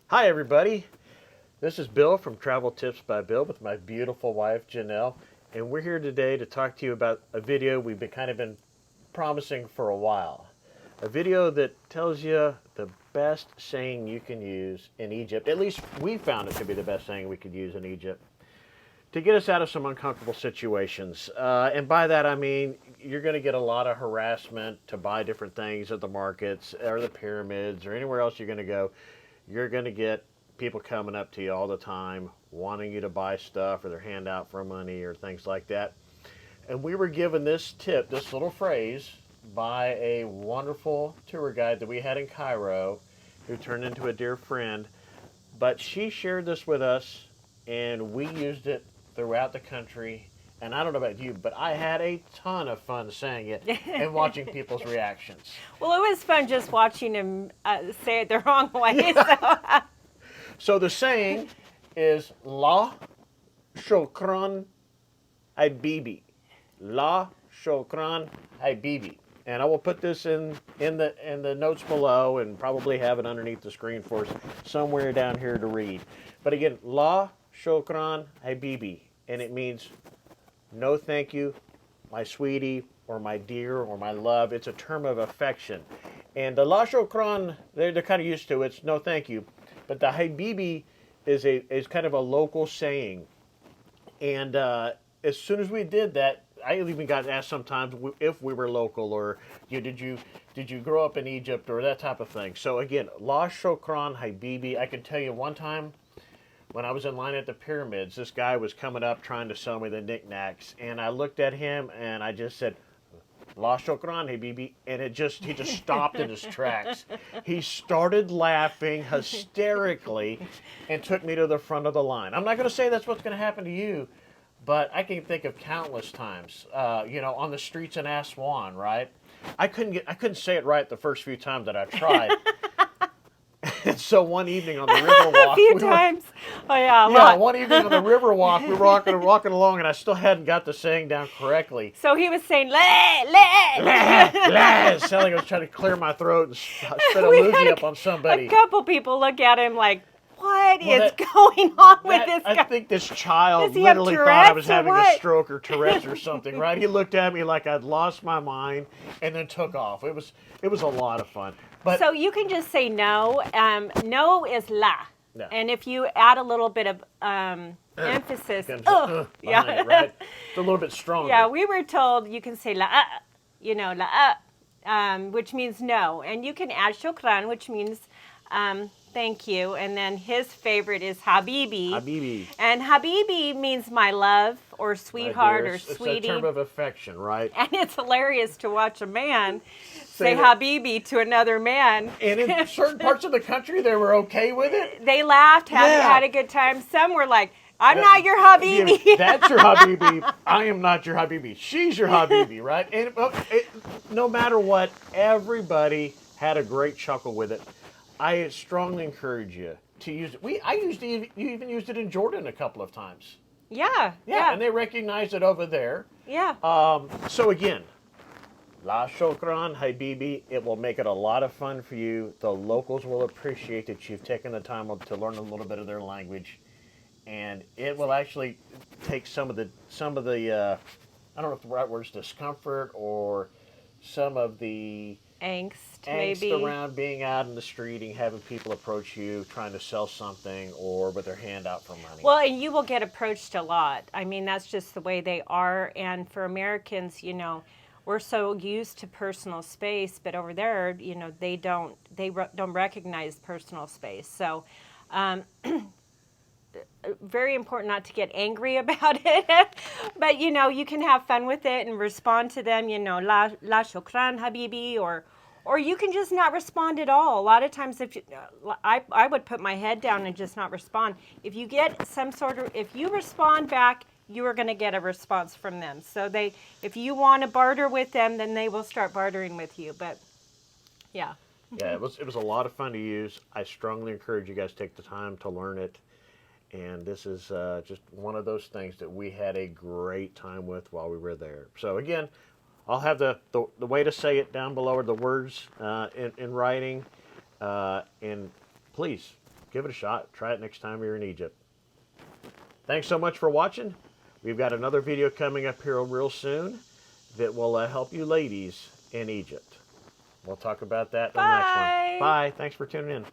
Hi, everybody. This is Bill from Travel Tips by Bill with my beautiful wife, Janelle. And we're here today to talk to you about a video we've been promising for a while. A video that tells you the best saying you can use in Egypt. At least we found it to be the best saying we could use in Egypt to get us out of some uncomfortable situations. And by that, I mean you're going to get a lot of harassment to buy different things at the markets or the pyramids or anywhere else you're going to go. You're going to get people coming up to you all the time wanting you to buy stuff or their hand out for money or things like that. And we were given this tip, this little phrase, by a wonderful tour guide that we had in Cairo who turned into a dear friend. But she shared this with us and we used it throughout the country. And I don't know about you, but I had a ton of fun saying it and watching people's reactions. Well, it was fun just watching him say it the wrong way. Yeah. So the saying is La Shokran Habibi. La Shokran Habibi. And I will put this in the notes below and probably have it underneath the screen for us somewhere down here to read. But again, La Shokran Habibi. And it means no thank you, my sweetie, or my dear, or my love. It's a term of affection. And the La Shokran, they're kind of used to it. It's no thank you. But the Habibi is kind of a local saying. And as soon as we did that, I even got asked sometimes if we were local or did you grow up in Egypt or that type of thing. So again, La Shokran Habibi. I can tell you one time when I was in line at the pyramids, this guy was coming up trying to sell me the knickknacks, and I looked at him and I just said, La Shokran Habibi, and he just stopped in his tracks. He started laughing hysterically and took me to the front of the line. I'm not going to say that's what's going to happen to you, but I can think of countless times, on the streets in Aswan, right? I couldn't say it right the first few times that I tried. And so one evening on the river walk, a few times. Oh yeah, one evening on the river walk, we were walking along, and I still hadn't got the saying down correctly. So he was saying, le. It sounded like I was trying to clear my throat and spit a loogie up on somebody. A couple people look at him like, what is going on with this guy? I think this child Does he have literally thought I was Tourette's or having a what? stroke or Tourette's or something, right? He looked at me like I'd lost my mind and then took off. It was a lot of fun. But So you can just say no. No is la. No. And if you add a little bit of emphasis, behind yeah. it, right? It's a little bit stronger. Yeah, we were told you can say la, which means no. And you can add shukran, which means thank you. And then his favorite is habibi. Habibi. And habibi means my love or sweetheart or It's sweetie. a term of affection, right? And it's hilarious to watch a man say that. habibi to another man. And in certain parts of the country, they were okay with it. They laughed, had a good time. Some were like, I'm not your habibi. That's your habibi. I am not your habibi. She's your habibi, right? And no matter what, everybody had a great chuckle with it. I strongly encourage you to use it. You even used it in Jordan a couple of times. Yeah. And they recognized it over there. Yeah. So again, La Shokran Habibi. It will make it a lot of fun for you. The locals will appreciate that you've taken the time to learn a little bit of their language, and it will actually take some of the I don't know if the right word is discomfort or some of the Angst angst maybe. around being out in the street and having people approach you trying to sell something or with their hand out for money. Well, and you will get approached a lot. I mean, that's just the way they are. And for Americans, we're so used to personal space, but over there, they don't recognize personal space. So, very important not to get angry about it, but you can have fun with it and respond to them. La shukran habibi, or you can just not respond at all. A lot of times, I would put my head down and just not respond. If you get if you respond back, you are going to get a response from them. So if you want to barter with them, then they will start bartering with you. But yeah. Yeah, it was a lot of fun to use. I strongly encourage you guys to take the time to learn it. And this is just one of those things that we had a great time with while we were there. So again, I'll have the way to say it down below, or the words in writing. And please Give it a shot. Try it next time you're in Egypt. Thanks so much for watching. We've got another video coming up here real soon that will help you ladies in Egypt. We'll talk about that in the next one. Bye. Bye. Thanks for tuning in.